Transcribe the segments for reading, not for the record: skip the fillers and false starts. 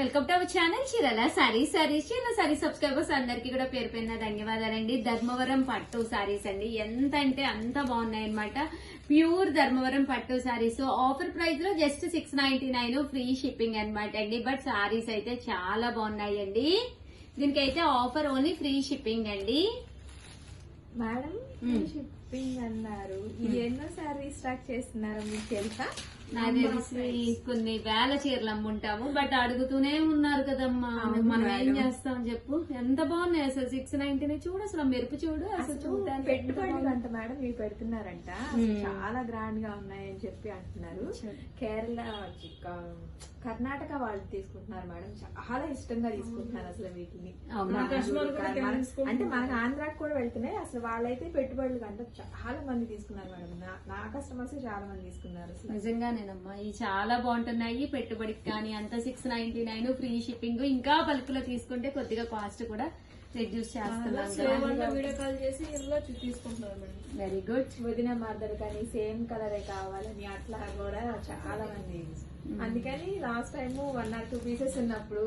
Welcome to our channel చీరల సారీస్ చీరల saris subscribers అందరికి కూడా పేరు పైన ధన్యవాదాలండి. ధర్మవరం పట్టు సారీస్ అండి, ఎంత అంటే అంత బాగున్నాయి అనమాట. ప్యూర్ ధర్మవరం పట్టు సారీస్ ఆఫర్ ప్రైస్ లో జస్ట్ 699 ఫ్రీ షిప్పింగ్ అనమాట అండి. బట్ సారీస్ అయితే చాలా బాగున్నాయండి. దీనికైతే ఆఫర్ ఓన్లీ ఫ్రీ షిప్పింగ్ అండి. మేడం షిప్పింగ్ అన్నారు, ఇది ఎన్నోసారి రీస్టాక్ చేస్తున్నారో మీకు తెలుసా? నాకు తెలిసి కొన్ని వేల చీరలు అమ్ముంటాము, బట్ అడుగుతూనే ఉన్నారు కదమ్మా. మనం ఏం చేస్తాం చెప్పు. ఎంత బాగున్నాయి అసలు. 699 చూడు, అసలు మెరుపు చూడు, అసలు చూడడానికి పెట్టుబడి అంట మేడం ఇవి పెడుతున్నారంట. అసలు చాలా గ్రాండ్ గా ఉన్నాయని చెప్పి అంటున్నారు. కేరళ కర్ణాటక వాళ్ళు తీసుకుంటున్నారు మేడం, చాలా ఇష్టంగా తీసుకుంటున్నారు అసలు వీటిని. అంటే మనకు ఆంధ్రాకి కూడా వెళ్తున్నాయి. అసలు వాళ్ళైతే పెట్టుబడులు కంటే చాలా మంది తీసుకున్నారు మేడం. నా కస్టమర్స్ చాలా మంది తీసుకున్నారు. నిజంగానేనమ్మా, ఇవి చాలా బాగుంటున్నాయి. పెట్టుబడికి కానీ అంత 699 ఫ్రీ షిప్పింగ్. ఇంకా బల్క్ లో తీసుకుంటే కొద్దిగా కాస్ట్ కూడా రెడ్యూస్ చేస్తున్నాం. Very good. వదిన మదర్ కానీ సేమ్ కలరే కావాలని అట్లా కూడా చాలా మంది. అందుకని లాస్ట్ టైం 1 or 2 పీసెస్ ఉన్నప్పుడు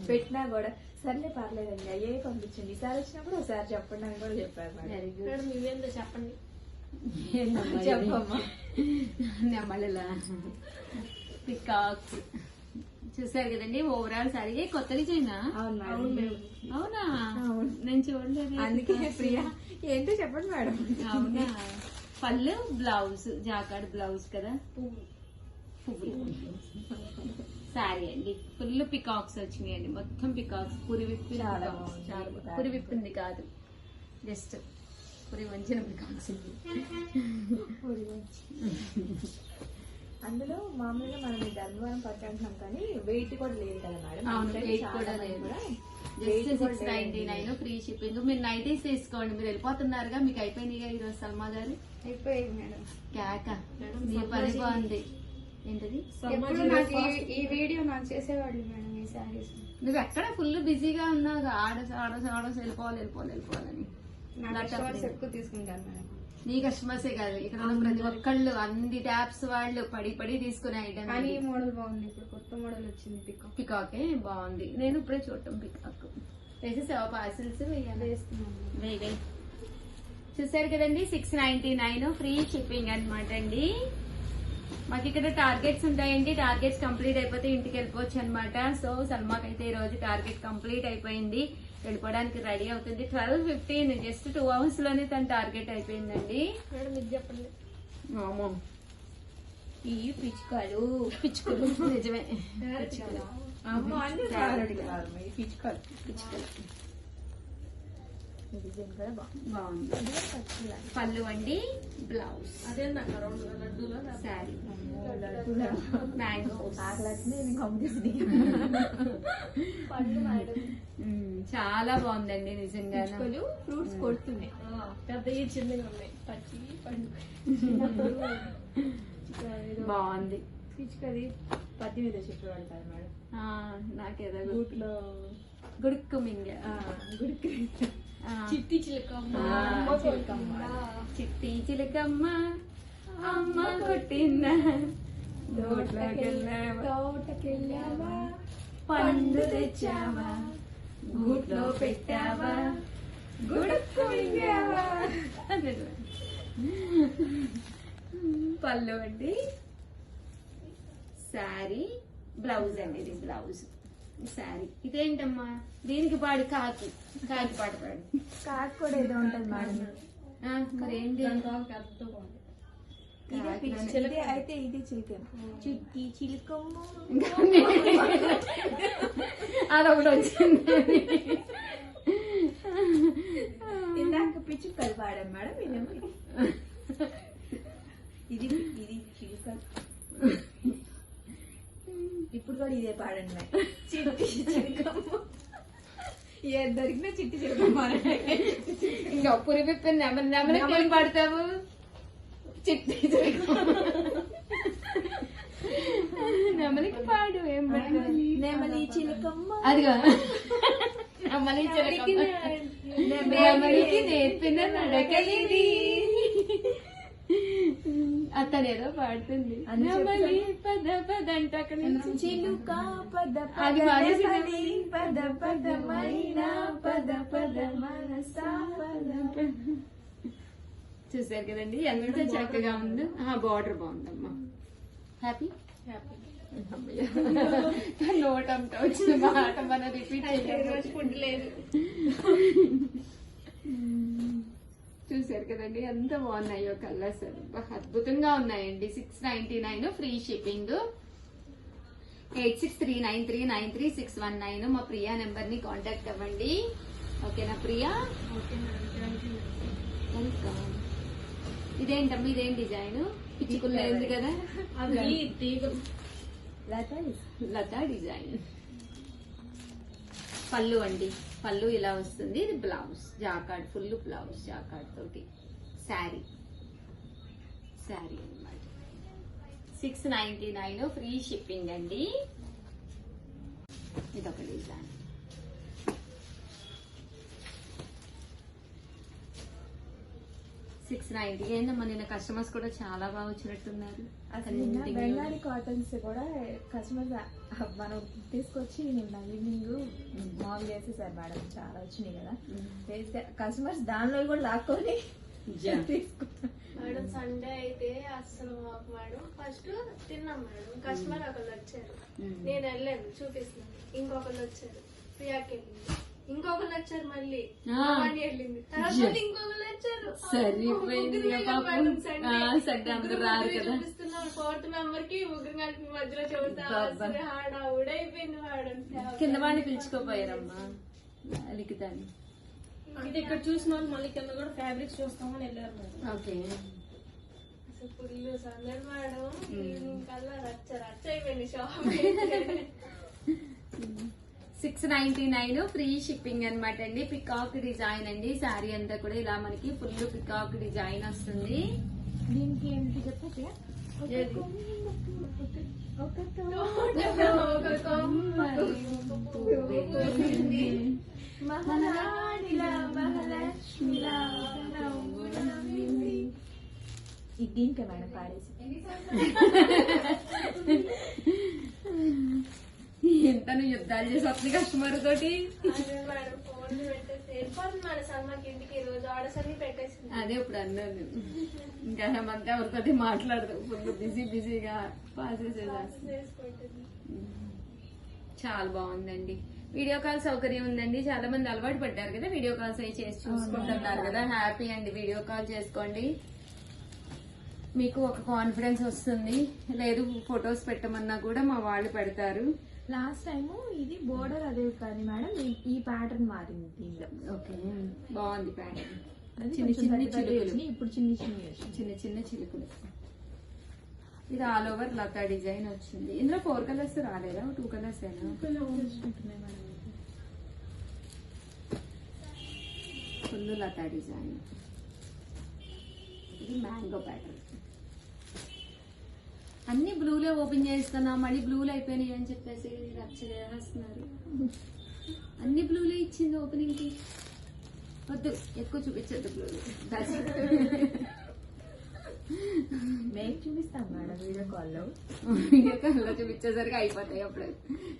పెట్టినా కూడా సర్లే పర్లేదండి అయ్యే పంపించండి, ఈసారి వచ్చినప్పుడు ఒకసారి చెప్పండి అని కూడా చెప్పారు. Very good. మీరేందో చెప్పండి. చెప్పమ్మా. నెమలిలా పికాక్స్ చూసారు కదండి. ఓవరాల్ సారీ కొత్త డిజైన్. అవునా, నేను చూడలేదు. అందుకే ప్రియా ఏంటో చెప్పండి మేడం. అవునా, పళ్ళు బ్లౌజ్ జాకాడ్ బ్లౌజ్ కదా, పువ్వులు సారీ అండి. ఫుల్ పికాక్స్ వచ్చినాయండి, మొత్తం పికాక్స్. పురి విప్పి పురి విప్పింది కాదు, జస్ట్ పురి వంచిన పికాక్స్. అందులో మామూలుగా మనం ఈ ధర్మవరం పట్టు అంటున్నాం కానీ వెయిట్ కూడా లేదు కదా మేడం. అవును, వెయిట్ కూడా లేదు. Just 699 free shipping. మీరు నైటీస్ తీసుకోండి. మీరు వెళ్ళిపోతున్నారుగా, మీకు అయిపోయినాయిగా ఈరోజు. సల్మా గారు అయిపోయింది మేడం. కేక మీ పని బాగుంది. ఏంటది ఈ వీడియో నాకు చేసేవాళ్ళు మేడం. ఈ సారీస్ నువ్వు ఎక్కడ ఫుల్ బిజీగా ఉన్నావు. ఆడస్ వెళ్ళిపోవాలని ఎక్కువ తీసుకుంటాను మేడం. నీ కస్టమర్సే కాదు, ఇక్కడ ఉన్న ప్రతి ఒక్కళ్ళు అన్ని ట్యాప్స్ వాళ్ళు పడి తీసుకునే ఐటమ్. కానీ ఈ మోడల్ బాగుంది, ఇప్పుడు కొత్త మోడల్ వచ్చింది. పికాకే బాగుంది. నేను ఇప్పుడే చూడటం పికాక్ వేసేసావా? పార్సిల్స్ వేస్తున్నాను. చూసారు కదండి, 699 ఫ్రీ షిప్పింగ్ అనమాట అండి. మాకు ఇక్కడ టార్గెట్స్ ఉంటాయండి. టార్గెట్స్ కంప్లీట్ అయిపోతే ఇంటికి వెళ్ళిపోవచ్చు అనమాట. సో సల్మాకి అయితే ఈ రోజు టార్గెట్ కంప్లీట్ అయిపోయింది, వెళ్ళిపోవడానికి రెడీ అవుతుంది. 12:15 జస్ట్ 2 hours లోనే తన టార్గెట్ అయిపోయిందండి. చెప్పండి. ఈ పిచ్చుకలు నిజమే, బాగుంది. పళ్ళు అండి, బ్లౌజ్, శారీ, మ్యాంగోస్. చాలా బాగుందండి నిజంగా. ఫ్రూట్స్ కొడుతున్నాయి, పెద్ద చిన్నగా ఉన్నాయి. పచ్చి పండు బాగుంది. పిచ్చుకది పత్తి మీద చెప్పి పడతారు మేడం. నాకేదో గుడుక్కు మింగ గుడుక్కు చిట్టి చిలకమ్మ చిట్టి చిలకమ్మ అమ్మ కొట్టిందా, తోటకెళ్ళావా, పండు తెచ్చావా, గూట్లో పెట్టావా, గుడుక్కు మింగావా. పళ్ళు అండి, శారీ, బ్లౌజ్ అండి. ఇది బ్లౌజ్, శారీ. ఇదేంటమ్మా? దీనికి పాడు కాకి పాట పాడు. కాకి కూడా ఏదో ఉంటుంది మేడం. మరేంటి? అయితే ఇది చిలకమ్మ, చిట్టి చిలకమ్మ అదొకటి వచ్చింది. ఇందాక పిచ్చుకలు పాడాం మేడం. ఇదేమో ఇది చిలుక. ఇప్పుడు కూడా ఇదే పాడండి మేడం. చిట్టి చిలకమ్మ. ఏ దొరికినా చిట్టి చిలకమ్మ. ఇంకా పురి విప్పి నెమలి పాడతావు. చిట్టి చిలకమ్మ, నెమలికి పాడు. ఏం పడతావు? నెమలి చిలకమ్మ. అదిగా నెమలి చిలకమ్మ, నెమలికి నేర్పిన నడకలిది. అత్త తనేదో పాడుతుంది అని నెమలి పద పద అంటే అక్కడ నుంచి చిలుక పద అది పద పాడేసి నెమలి పద పద మైనా పద పద మనసా పద. చూసారు కదండి ఎంత చక్కగా ఉందో. బార్డర్ బాగుందమ్మా. హ్యాపీ నోట్ అంతా వచ్చిన మాట మనం రిపీట్ ఫుడ్ లేదు. చూసారు కదండి ఎంత బాగున్నాయో కలర్స్. అద్భుతంగా ఉన్నాయండి. 699 ఫ్రీ షిప్పింగ్. 8639393619 మా ప్రియా నెంబర్ ని కాంటాక్ట్ అవ్వండి. ఓకేనా ప్రియా? వెల్కమ్. ఇదేంటమ్మా, ఇదేం డిజైన్? పిచ్చుకులేదు కదా, అవి తీగలు. లతా డిజైన్. పళ్ళు అండి, పళ్ళు ఇలా వస్తుంది. ఇది blouse jacquard, full blouse jacquard తోటి శారీ అన్నమాట. 699 ఫ్రీ షిప్పింగ్ అండి. ఇదొక డిజైన్. $690. ఏందమ్మా నిన్న కస్టమర్స్ కూడా చాలా బాగా వచ్చినట్టున్నారు. అసలు నిన్న బెంగాలీ కాటన్స్ కూడా కస్టమర్స్ మనం తీసుకొచ్చి నిన్న ఈవినింగ్ మాల్ చేసేసారు మేడం. చాలా వచ్చినాయి కదా, కస్టమర్స్ దానిలో కూడా లాక్కొని తీసుకుంటారు మేడం. సండే అయితే అస్సలు మాకు మేడం ఫస్ట్ తిన్నాం మేడం. కస్టమర్ ఒకళ్ళు వచ్చారు, నేను వెళ్ళాను చూపిస్తున్నాను. ఇంకొకళ్ళు వచ్చారు, ప్రియాకి వెళ్ళింది. ఇంకొకళ్ళు వచ్చారు, మళ్ళీ భవాని వెళ్ళింది. తర్వాత మళ్ళీ ఇంకొకళ్ళు వచ్చారు. సరిపోయింది చూపిస్తున్నాను. 4th మెంబర్ కి ముగ్గురు కలిపి మధ్యలో చూడతా ఊడైపోయింది మేడం. కింద వాడిని పిలుచుకోపోయారమ్మా లిఖితాన్ని. ఇది ఇక్కడ చూసిన వాళ్ళు మళ్ళీ కింద కూడా ఫ్యాబ్రిక్స్ చూస్తామని వెళ్ళారు మేడం. ఓకే. అసలు ఫుల్ సందడి మేడం. ఈవినింగ్ కల్లా రచ్చ అయిపోయింది షాప్. 699 ఫ్రీ షిప్పింగ్ అనమాట అండి. పికాక్ డిజైన్ అండి. శారీ అంతా కూడా ఇలా మనకి ఫుల్ పికాక్ డిజైన్ వస్తుంది. దీనికి ఏంటి చెప్పచ్చా? దీనికే మేడం పాడేసి ఎంత యుద్ధాలు చేసి వస్తుంది కస్టమర్ తోటి. మేడం ఫోన్ పెట్టేసి వెళ్ళిపోతుంది మేడం. సల్మాకి ఇంటికి ఈ రోజు ఆర్డర్స్ అన్ని పెట్టేసింది. అదే ఇప్పుడు అన్నాను. ఇంకా మనతో ఎవరితో మాట్లాడదు. ఫుల్ బిజీగా పాస్ చేసేదాన్ని. చేసుకుంటుంది. చాలా బాగుందండి. వీడియో కాల్ సౌకర్యం ఉందండి. చాలా మంది అలవాటు పడ్డారు కదా వీడియో కాల్స్ అవి చేసి చూసుకుంటున్నారు కదా. హ్యాపీ అండి. వీడియో కాల్ చేసుకోండి, మీకు ఒక కాన్ఫిడెన్స్ వస్తుంది. లేదు ఫొటోస్ పెట్టమన్నా కూడా మా వాళ్ళు పెడతారు. లాస్ట్ టైం ఇది బోర్డర్ అదే కానీ మేడం ఈ ప్యాటర్న్ మారింది దీనిలో. ఓకే, బాగుంది ప్యాటర్న్. అది చిన్న కొంచెం చిన్న పెద్ద పెద్ద చిలుకలు. వచ్చినాయి, ఇప్పుడు చిన్న వచ్చినాయి. చిన్న చిలుకలు. ఇది ఆల్ ఓవర్ లతా డిజైన్ వచ్చింది. ఇందులో 4 కలర్స్ రాలేదా? 2 కలర్స్ అయినా. చూసుకుంటున్నాయి మేడం. ఫుల్ లతా డిజైన్. ఇది మ్యాంగో ప్యాటర్న్. అన్ని బ్లూలే ఓపెన్ చేస్తున్నా, మళ్ళీ బ్లూలు అయిపోయినాయి అని చెప్పేసి రచ్చ చేస్తున్నారు. అన్ని బ్లూలే ఇచ్చింది ఓపెనింగ్ కి. వద్దు, ఎక్కువ చూపించద్దు బ్లూలు. మేము చూపిస్తాం మేడం వీడియో కాల్లో. కలర్ చూపించేసరికి అయిపోతాయి అప్పుడు.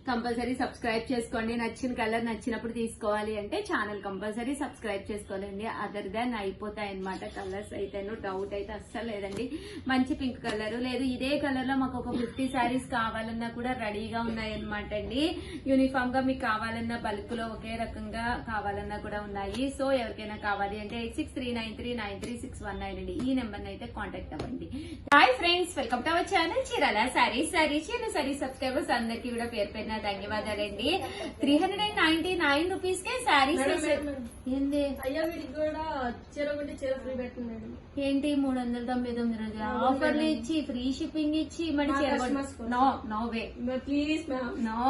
కంపల్సరీ సబ్స్క్రైబ్ చేసుకోండి. నచ్చిన కలర్ నచ్చినప్పుడు తీసుకోవాలి అంటే ఛానల్ కంపల్సరీ సబ్స్క్రైబ్ చేసుకోవాలండి. అదర్ దాన్ అయిపోతాయి అనమాట కలర్స్ అయితే. డౌట్ అయితే అస్సలు లేదండి. మంచి పింక్ కలర్ లేదు, ఇదే కలర్ లో మాకు ఒక 50 శారీస్ కావాలన్నా కూడా రెడీగా ఉన్నాయన్నమాట అండి. యూనిఫామ్ గా మీకు కావాలన్నా బల్క్ లో ఒకే రకంగా కావాలన్నా కూడా ఉన్నాయి. సో ఎవరికైనా కావాలి అంటే 8639393619 అండి. ఈ నెంబర్ అయితే కాంటాక్ట్ అవ్వండి. Hi friends, welcome to our channel Chirala saris. చిన్న సారీ సబ్స్క్రైబర్స్ అందరికి కూడా పేరు పేరున ధన్యవాదాలండి. 399 రూపీస్ కే శారీస్. ఏంది అయ్యా వీడికి కూడా చీర కొంటే చీర ఫ్రీ పెట్టినాడు. ఏంటి 399 రోజులు ఆఫర్లు ఇచ్చి ఫ్రీ షిప్పింగ్ ఇచ్చి మరి చీర no no way please ma'am. No.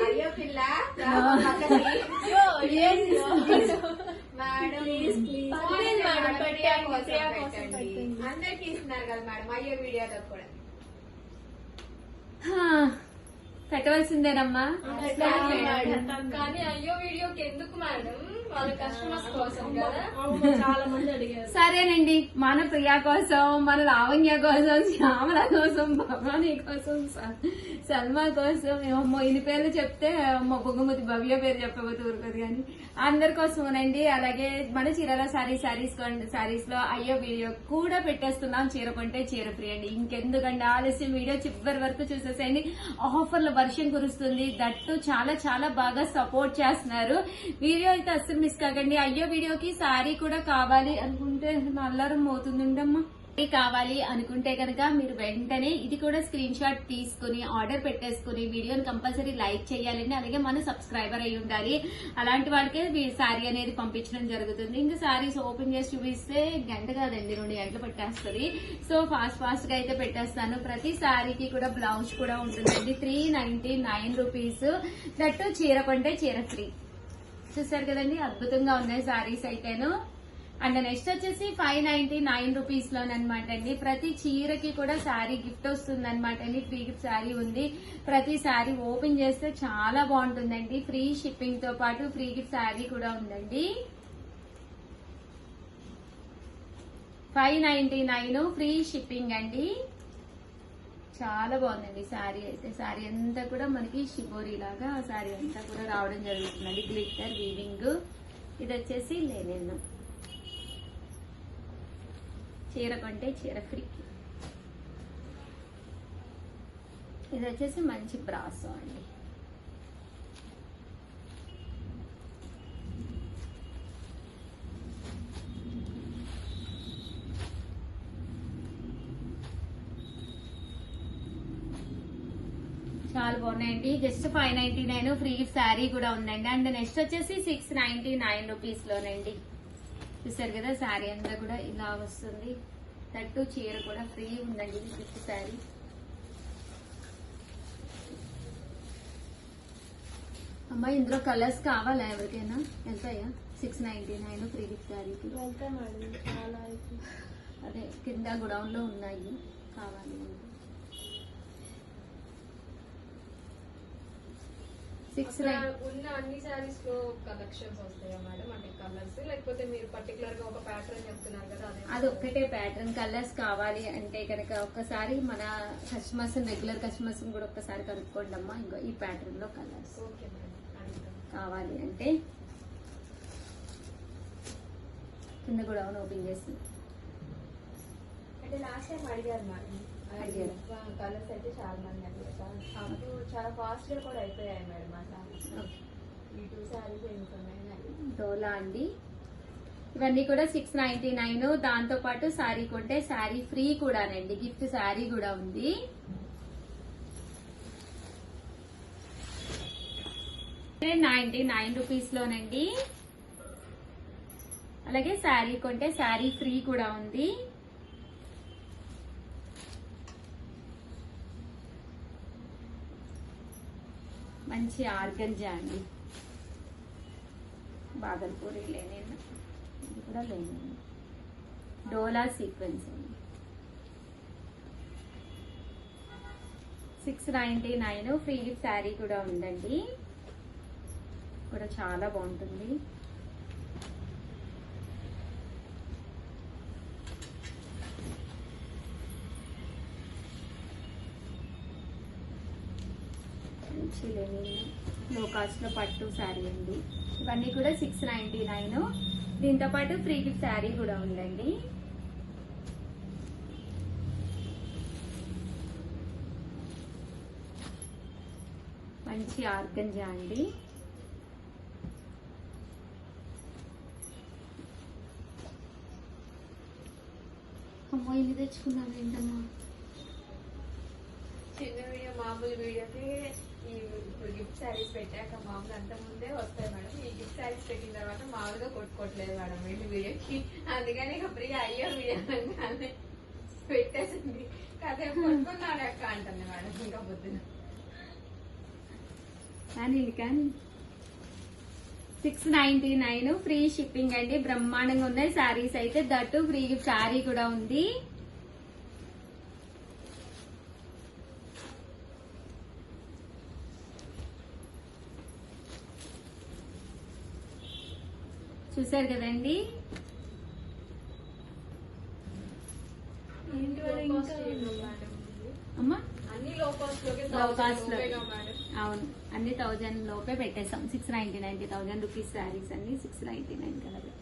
అయ్యో పిల్ల అందరికి ఇస్తున్నారు కదా మేడం అయ్యో వీడియోలో కూడా. పెట్టవలసిందేనమ్మా. కానీ అయ్యో వీడియోకి ఎందుకు మేడం? వాళ్ళ కస్టమర్స్ కోసం కదా చాలా మంది అడిగారు. సరేనండి, మన ప్రియా కోసం, మన లావణ్య కోసం, శ్యామల కోసం, భవానీ కోసం, సల్మా కోసం, ఏమో ఇన్ని పేర్లు చెప్తే బొంగమతి భవ్య పేరు చెప్పబోతూ ఊరుకోదు కానీ అందరి కోసమేనండి. అలాగే మన చీరల సారీస్ లో అయ్యో వీడియో కూడా పెట్టేస్తున్నాం, చీర కొంటే చీర ఫ్రీ అండి. ఇంకెందుకంటే ఆలస్యం, వీడియో చివరి వరకు చూసేసేయండి. ఆఫర్ల వర్షం కురుస్తుంది, దట్టు చాలా చాలా బాగా సపోర్ట్ చేస్తున్నారు. వీడియో అయితే అస్సలు మిస్ కాకండి. అయ్యో వీడియోకి సారీ కూడా కావాలి అనుకుంటే అల్లారం అవుతుందండమ్మా. కావాలి అనుకుంటే కనుక మీరు వెంటనే ఇది కూడా స్క్రీన్ షాట్ తీసుకుని ఆర్డర్ పెట్టేసుకుని వీడియోని కంపల్సరీ లైక్ చేయాలండి. అలాగే మన సబ్స్క్రైబర్ అయి ఉండాలి. అలాంటి వాళ్ళకే శారీ అనేది పంపించడం జరుగుతుంది. ఇంకా శారీస్ ఓపెన్ చేసి చూపిస్తే గంట కాదండి, 2 గంటలు పట్టేస్తుంది. సో ఫాస్ట్ గా అయితే పెట్టేస్తాను. ప్రతి శారీకి కూడా బ్లౌజ్ కూడా ఉంటుందండి. 399 రూపీస్. దట్టు చీర కొంటే చీర ఫ్రీ. చూసారు కదండి, అద్భుతంగా ఉన్నాయి శారీస్ అయితేను. అండ్ నెక్స్ట్ వచ్చేసి 599 రూపీస్ లోనమాట అండి. ప్రతి చీరకి కూడా శారీ గిఫ్ట్ వస్తుంది అనమాట అండి. ఫ్రీ గిఫ్ట్ శారీ ఉంది. ప్రతి శారీ ఓపెన్ చేస్తే చాలా బాగుంటుందండి. ఫ్రీ షిప్పింగ్ తో పాటు ఫ్రీ గిఫ్ట్ శారీ కూడా ఉందండి. 599 ఫ్రీ షిప్పింగ్ అండి. చాలా బాగుందండి శారీ అయితే. శారీ అంతా కూడా మనకి షిబోరి లాగా శారీ అంతా కూడా రావడం జరుగుతుందండి. Glitter weaving. ఇది వచ్చేసి లెనిన్. చీర కొంటే చీర ఫ్రీ. ఇది వచ్చేసి మంచి బ్రాసో అండి. చాలా బాగున్నాయండి. జస్ట్ 599 ఫ్రీ శారీ కూడా ఉందండి. అండ్ నెక్స్ట్ వచ్చేసి 699 రూపీస్ లోనండి. చూసారు కదా, శారీ అంతా కూడా ఇలా వస్తుంది. తట్టు చీర కూడా ఫ్రీ ఉందండి. గిఫ్ట్ శారీ. అమ్మా ఇందులో కలర్స్ కావాలా ఎవరికైనా? ఎంతయ్యా? 699 ఫ్రీ గిఫ్ట్ శారీకి. వెళ్తాం మేడం, చాలా అయితే. అదే కింద గోడౌన్ లో ఉన్నాయి, కావాలి అంటే. 6 ఉన్న అన్ని సారీస్ లో కలెక్షన్స్ వస్తాయా మేడం? అంటే కలర్స్, లేకపోతే మీరు పర్టికులర్ గా ఒక ప్యాటర్న్ చెప్తున్నారు కదా అది ఒక్కటే ప్యాటర్న్. కలర్స్ కావాలి అంటే కనుక ఒక్కసారి మన కస్టమర్స్, రెగ్యులర్ కస్టమర్స్ కూడా ఒక్కసారి కనుక్కోండి అమ్మా. ఇంకో ఈ ప్యాటర్న్ లో కలర్స్ ఓకే మేడం కావాలి అంటే కింద కూడా ఓపెన్ చేస్తుంది. అంటే లాస్ట్ టైం అడిగారు మేడం, అడిగారు. కలర్స్ అయితే చాలా మంది అడిగారు. అప్పుడు చాలా ఫాస్ట్ గా కూడా అయిపోయాయి మేడం మా సారీస్. ఈ 2 సారీస్ ఎన్నుకున్నాయి డోలా అండి. ఇవన్నీ కూడా 699. దాంతో పాటు శారీ కొంటే శారీ ఫ్రీ కూడానండి. గిఫ్ట్ శారీ కూడా ఉంది. ₹99 లోనండి. అలాగే శారీ కొంటే శారీ ఫ్రీ కూడా ఉంది. మంచి ఆర్గంజా అండి. బాగల్పూరి లేనేనా, ఇది కూడా లేనేనా. డోలా సీక్వెన్స్ అండి. 699 ఫ్రీ గిఫ్ట్ శారీ కూడా ఉందండి. కూడా చాలా బాగుంటుంది. మంచి లెనిన్ లో కాస్ట్ లో పట్టు శారీ అండి. ఇవన్నీ కూడా 699. దీంతో పాటు ఫ్రీ గిఫ్ట్ శారీ కూడా ఉందండి. మంచి ఆర్గంజా అండి. అమ్మో ఇన్ని తెచ్చుకున్నాను ఏంటమ్మా. చిన్న వీడియో, మామూలు వీడియోకి ఈ ఇప్పుడు గిఫ్ట్ శారీస్ పెట్టాక మామూలు అంత ముందే వస్తాయి మేడం. ఈ గిఫ్ట్ శారీస్ పెట్టిన తర్వాత మామూలుగా కొట్టుకోవట్లేదు మేడం వీటి వీడియోకి. అందుకని ఇక ఫ్రీ అయ్యో వీడియో అనగానే పెట్టేసింది. కాసేపు కొట్టుకున్నాడు అక్క అంటుంది మేడం. ఇంకా పొద్దున కానీ 699 ఫ్రీ షిప్పింగ్ అండి. బ్రహ్మాండంగా ఉన్నాయి శారీస్ అయితే. దట్టు ఫ్రీ గిఫ్ట్ శారీ కూడా ఉంది. చూసారు కదండి. అమ్మా అన్ని లో కాస్ట్ లోకే Low cost లో. మేడం. అవును, అన్ని 1000 లోపే పెట్టేసాం. 699 రూపీస్ శారీస్ అన్ని 699 కదా పెట్టేసాం.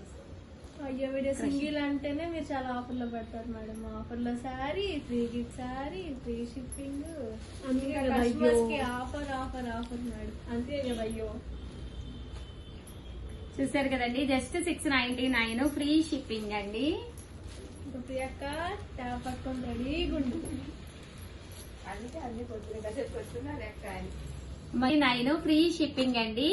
అయ్యో వీడియో సింగిల్ అంటేనే మీరు చాలా ఆఫర్లో పెడతారు మేడం. ఆఫర్లో sari, free gift sari, free shipping, customers కి ఆఫర్ ఆఫర్ ఆఫర్ మేడం. అంతే కదా. అయ్యో చూసారు కదండి, జస్ట్ 699 ఫ్రీ షిప్పింగ్ అండి. ఇంకా ప్రియాక ట్యాప్ పట్టుకొని రెడీగా ఉండు. అందుకే అన్ని పొద్దున కాసేపు వస్తున్నారు అక్క అని. 9 ఫ్రీ షిప్పింగ్ అండి.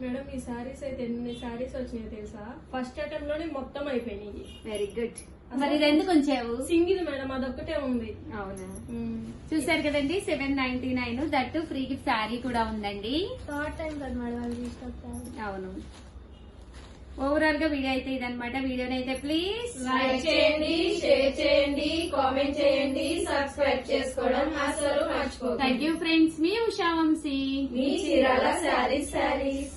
మేడం ఈ శారీస్ అయితే ఎన్ని శారీస్ వచ్చినాయి తెలుసా? ఫస్ట్ అటెంప్ట్ లోనే మొత్తం అయిపోయినాయి. Very good. మరి ఇది ఎందుకు ఉంచావు? సింగిల్ మేడం, అదొక్కటే ఉంది. అవునా, చూసారు కదండి 799, దట్టు ఫ్రీ గిఫ్ట్ శారీ కూడా ఉందండి. థర్డ్ టైం కదా మేడం అది తీసుకొస్తారు. అవును, ఓవరాల్ గా వీడియో అయితే ఇదనమాట. వీడియోని అయితే ప్లీజ్ లైక్ చేయండి, షేర్ చేయండి, కామెంట్ చేయండి, సబ్స్క్రైబ్ చేసుకోవడం అసలు మర్చిపోకండి. Thank you friends. మీ ఉషా వంశీ, మీ చీరాల శారీస్.